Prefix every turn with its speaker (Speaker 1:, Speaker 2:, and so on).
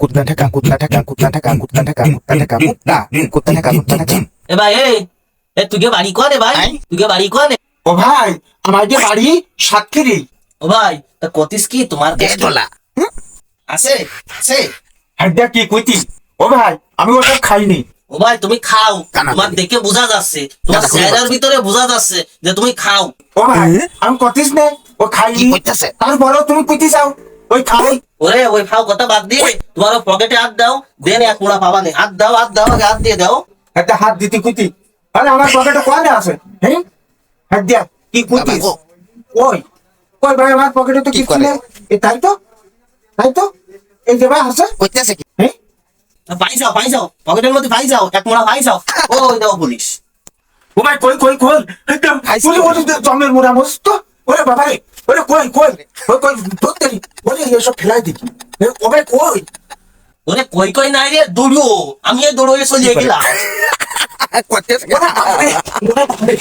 Speaker 1: কুত্তা ঢাকা কুত্তা ঢাকা কুত্তা ঢাকা কুত্তা ঢাকা কুত্তা ঢাকা কুত্তা কুত্তা ঢাকা কুত্তা ঢাকা।
Speaker 2: এ ভাই এ তুই বাড়ি কোনে ভাই? তুই বাড়ি কোনে?
Speaker 3: ও ভাই আমার যে বাড়ি সাতক্ষীরি।
Speaker 2: ও ভাই তা কতিস কি তোমার কাছে আছে আছে?
Speaker 3: হাড্ডা কি কইতি? ও ভাই আমি ওটা খাইনি।
Speaker 2: ও ভাই তুমি খাও, তোমার দেখে বোঝা যাচ্ছে, তোমার চেহারার ভিতরে বোঝা যাচ্ছে যে তুমি খাও।
Speaker 3: ও ভাই আমি কতিস নে ও খাইনি, তারপরেও তুমি কইতে চাও ওই খাই।
Speaker 2: ওরে ওই খাও কথা বাদ দিয়ে তোমার পকেটে হাত দাও, দেন এক মোড়া পাবা নে। হাত দাও হাত দাও, আগে হাত দিয়ে দাও।
Speaker 3: একটা হাত দিতে কইতি, আরে আমার পকেটে কোয়ানে আছে? হ্যাঁ হাত দিয়া কি কইতিস? ওই ওই ভাই আমার পকেটে তো কিছু নেই। এ তাই তো, তাই তো, এই যে ভাই আছে
Speaker 1: কইতাছে কি?
Speaker 3: হ্যাঁ
Speaker 2: পাই যাও পকেটের মধ্যে পাই যাও, এক মোড়া পাই যাও। ওই দাও পুলিশ।
Speaker 3: ও ভাই কই কই কই একদম ওরে ওরে জমের মোড়া মস্ত। ওরে বাবা রে ওরে কই কই কই কই ধরতে ওরে এসব ফেলাই দিকি। ও ভাই কই?
Speaker 2: ওরে কই কই নাই রে, দৌড়ো। আমি এই দৌড়ে চলে গেলাম।
Speaker 1: কইতাছে
Speaker 3: ওরে বাবা রে, ওরে বাবা রে।